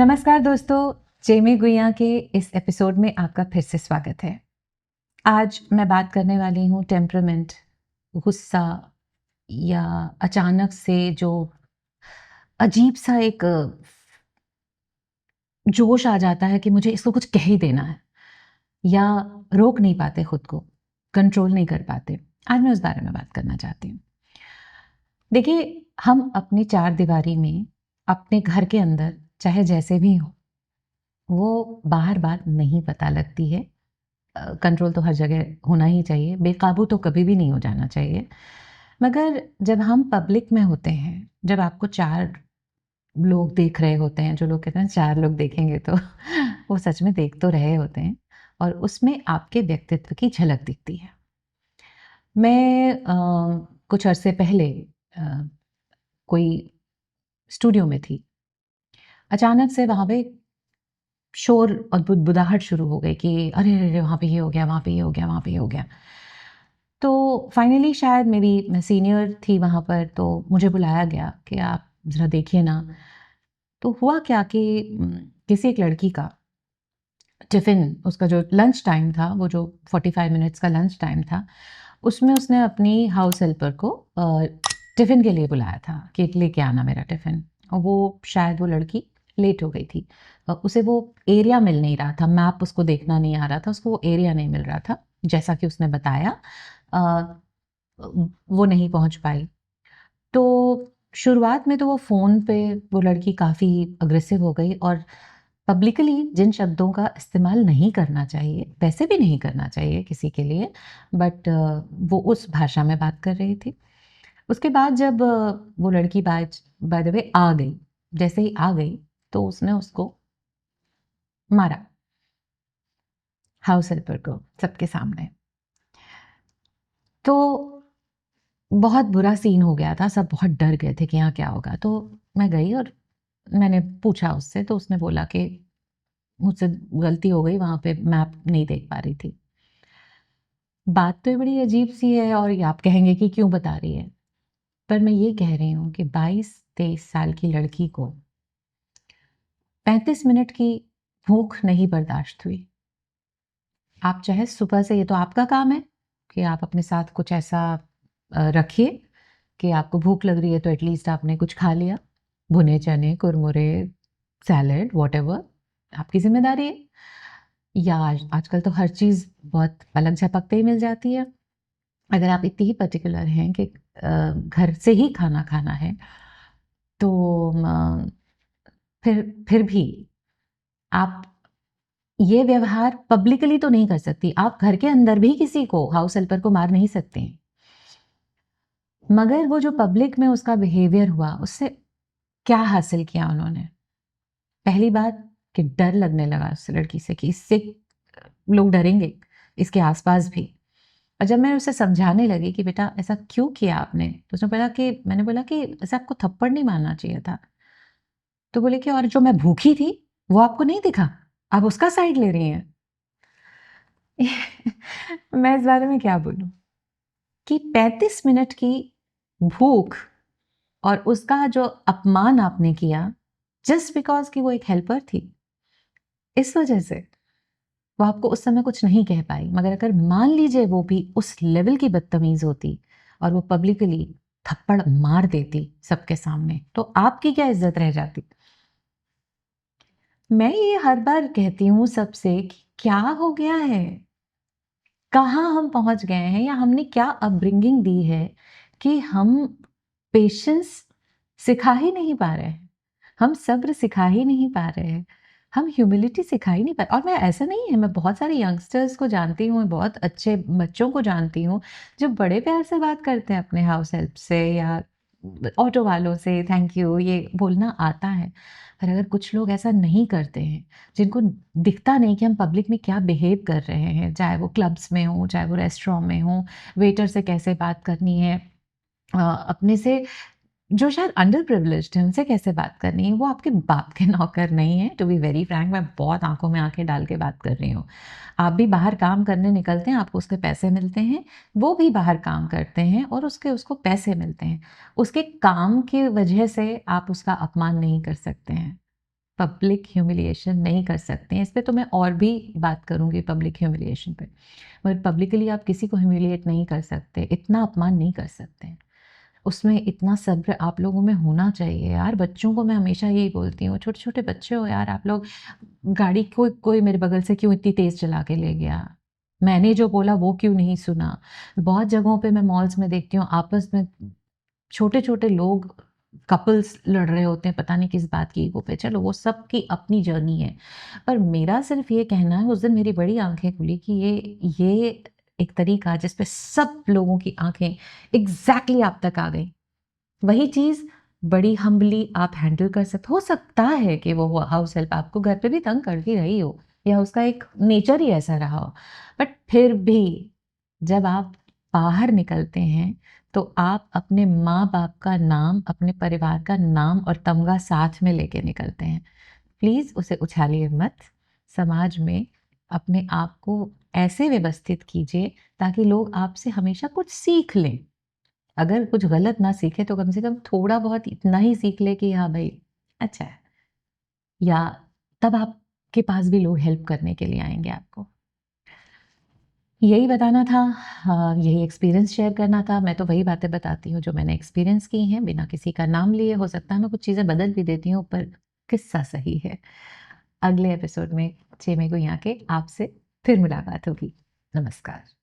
नमस्कार दोस्तों, जेमे गुइया के इस एपिसोड में आपका फिर से स्वागत है। आज मैं बात करने वाली हूँ टेम्परामेंट, गुस्सा या अचानक से जो अजीब सा एक जोश आ जाता है कि मुझे इसको कुछ कह ही देना है या रोक नहीं पाते खुद को, कंट्रोल नहीं कर पाते। आज मैं उस बारे में बात करना चाहती हूँ। देखिए, हम अपनी चार दीवारी में अपने घर के अंदर चाहे जैसे भी हो, वो बाहर बात नहीं पता लगती है। कंट्रोल तो हर जगह होना ही चाहिए, बेकाबू तो कभी भी नहीं हो जाना चाहिए। मगर जब हम पब्लिक में होते हैं, जब आपको 4 लोग देख रहे होते हैं, जो लोग कहते हैं 4 लोग देखेंगे तो वो सच में देख तो रहे होते हैं और उसमें आपके व्यक्तित्व की झलक दिखती है। मैं कुछ अरसे पहले अ, कोई स्टूडियो में थी। अचानक से वहाँ पे शोर और बुदबुदाहट शुरू हो गई कि अरे, अरे, अरे! वहाँ पे ये हो गया, वहाँ पे ये हो गया, वहाँ पे ये हो गया। तो फाइनली शायद मेबी मैं सीनियर थी वहाँ पर, तो मुझे बुलाया गया कि आप ज़रा देखिए ना। तो हुआ क्या कि किसी एक लड़की का टिफ़िन, उसका जो लंच टाइम था, वो जो 45 मिनट्स का लंच टाइम था, उसमें उसने अपनी हाउस हेल्पर को टिफ़िन के लिए बुलाया था कि लेके आना मेरा टिफ़िन। और वो शायद वो लड़की लेट हो गई थी। उसे वो एरिया मिल नहीं रहा था, मैप उसको देखना नहीं आ रहा था, उसको वो एरिया नहीं मिल रहा था, जैसा कि उसने बताया। अ, वो नहीं पहुँच पाई। तो शुरुआत में तो वो फ़ोन पे वो लड़की काफ़ी अग्रेसिव हो गई और पब्लिकली जिन शब्दों का इस्तेमाल नहीं करना चाहिए, वैसे भी नहीं करना चाहिए किसी के लिए, बट वो उस भाषा में बात कर रही थी। उसके बाद जब वो लड़की बाय द वे आ गई, जैसे ही आ गई, तो उसने उसको मारा, हाउस हेल्पर को, सबके सामने। तो बहुत बुरा सीन हो गया था, सब बहुत डर गए थे कि यहाँ क्या होगा। तो मैं गई और मैंने पूछा उससे, तो उसने बोला कि मुझसे गलती हो गई, वहाँ पे मैप नहीं देख पा रही थी। बात तो ये बड़ी अजीब-सी है और ये आप कहेंगे कि क्यों बता रही है? पर मैं ये कह रही हूँ कि 22-23 साल की लड़की को 35 मिनट की भूख नहीं बर्दाश्त हुई। आप चाहे सुबह से, ये तो आपका काम है कि आप अपने साथ कुछ ऐसा रखिए कि आपको भूख लग रही है तो एटलीस्ट आपने कुछ खा लिया। भुने चने, कुरमुरे, सैलेड, व्हाटएवर, आपकी ज़िम्मेदारी है। या आजकल तो हर चीज़ बहुत पलक-झपकते ही मिल जाती है। अगर आप इतनी ही पर्टिकुलर हैं कि घर से ही खाना खाना है, तो म फिर भी आप ये व्यवहार पब्लिकली तो नहीं कर सकती। आप घर के अंदर भी किसी को, हाउस हेल्पर को मार नहीं सकते हैं। मगर वो जो पब्लिक में उसका बिहेवियर हुआ, उससे क्या हासिल किया उन्होंने? पहली बात कि डर लगने लगा उस लड़की से कि इससे लोग डरेंगे, इसके आस-पास भी। और जब मैं उसे समझाने लगी कि बेटा ऐसा क्यों किया आपने? तो उसने बोला कि, मैंने बोला कि ऐसे आपको थप्पड़ नहीं मारना चाहिए था। तो बोले कि और जो मैं भूखी थी, वो आपको नहीं दिखा? आप उसका साइड ले रही हैं। मैं इस बारे में क्या बोलूँ कि 35 मिनट की भूख और उसका जो अपमान आपने किया, जस्ट बिकॉज़ कि वो एक हेल्पर थी, इस वजह से वो आपको उस समय कुछ नहीं कह पाई। मगर अगर मान लीजिए वो भी उस लेवल की बदतमीज़ होती और वो पब्लिकली थप्पड़ मार देती सबके सामने, तो आपकी क्या इज़्ज़त रह जाती? मैं ये हर बार कहती हूँ सबसे कि क्या हो गया है? कहाँ हम पहुँच गए हैं या हमने क्या अपब्रिंगिंग दी है कि हम पेशेंस सिखा ही नहीं पा रहे हैं। हम सब्र सिखा ही नहीं पा रहे हैं। हम ह्यूमिलिटी सिखा ही नहीं पा, और मैं ऐसा नहीं है, मैं बहुत सारे यंगस्टर्स को जानती हूँ, बहुत अच्छे बच्चों को जानती हूँ, जो बड़े प्यार से बात करते हैं अपने हाउस हेल्प से या ऑटो वालों से, थैंक यू, ये बोलना आता है। पर अगर कुछ लोग ऐसा नहीं करते हैं, जिनको दिखता नहीं कि हम पब्लिक में क्या बिहेव कर रहे हैं, चाहे वो क्लब्स में हो, चाहे वो रेस्टोरेंट में हो, वेटर से कैसे बात करनी है, अपने से जो शायद अंडर प्रिविलेज्ड हैं, उनसे कैसे बात करनी है। वो आपके बाप के नौकर नहीं हैं, टू बी वेरी फ्रैंक, मैं बहुत आँखों में आँखें डाल के बात कर रही हूँ। आप भी बाहर काम करने निकलते हैं, आपको उसके पैसे मिलते हैं, वो भी बाहर काम करते हैं और उसको पैसे मिलते हैं। उसके काम की वजह से आप उसका अपमान नहीं कर सकते हैं। पब्लिक ह्यूमिलिएशन नहीं कर सकते हैं। इस पे तो मैं और भी बात करूँगी पब्लिक ह्यूमिलिएशन पे, मगर पब्लिकली आप किसी को ह्यूमिलिएट नहीं कर सकते, इतना अपमान नहीं कर सकते हैं। उसमें इतना सब्र आप लोगों में होना चाहिए यार। बच्चों को मैं हमेशा यही बोलती हूँ, छोटे-छोटे बच्चे हो यार आप लोग, गाड़ी कोई कोई मेरे बगल से क्यों इतनी तेज़ चला के ले गया? मैंने जो बोला वो क्यों नहीं सुना? बहुत जगहों पे मैं मॉल्स में देखती हूँ आपस में छोटे-छोटे लोग, कपल्स लड़ रहे होते हैं, पता नहीं किस बात की ईगो पे। चलो वो सबकी अपनी जर्नी है। पर मेरा सिर्फ़ ये कहना है, उस दिन मेरी बड़ी आँखें खुली कि ये एक तरीका जिस पे सब लोगों की आँखें एग्ज़ैक्टली आप तक आ गई। वही चीज़ बड़ी हम्बली आप हैंडल कर सकते हो सकता है कि वो हाउस हेल्प आपको घर पे भी तंग कर ही रही हो या उसका एक नेचर ही ऐसा रहा हो, बट फिर भी जब आप बाहर निकलते हैं तो आप अपने माँ बाप का नाम, अपने परिवार का नाम और तमगा साथ में लेके निकलते हैं। प्लीज़ उसे उछालिए मत। समाज में अपने आप को ऐसे व्यवस्थित कीजिए ताकि लोग आपसे हमेशा कुछ सीख लें। अगर कुछ गलत ना सीखे तो कम से कम थोड़ा बहुत इतना ही सीख ले कि हाँ भाई अच्छा है, या तब आपके पास भी लोग हेल्प करने के लिए आएंगे आपको। यही बताना था, हाँ, यही एक्सपीरियंस शेयर करना था। मैं तो वही बातें बताती हूँ जो मैंने एक्सपीरियंस की हैं बिना किसी का नाम लिए। हो सकता है मैं कुछ चीज़ें बदल भी देती हूँ पर किस्सा सही है। अगले एपिसोड में 6 मई को यहाँ के आपसे फिर मुलाकात होगी। नमस्कार।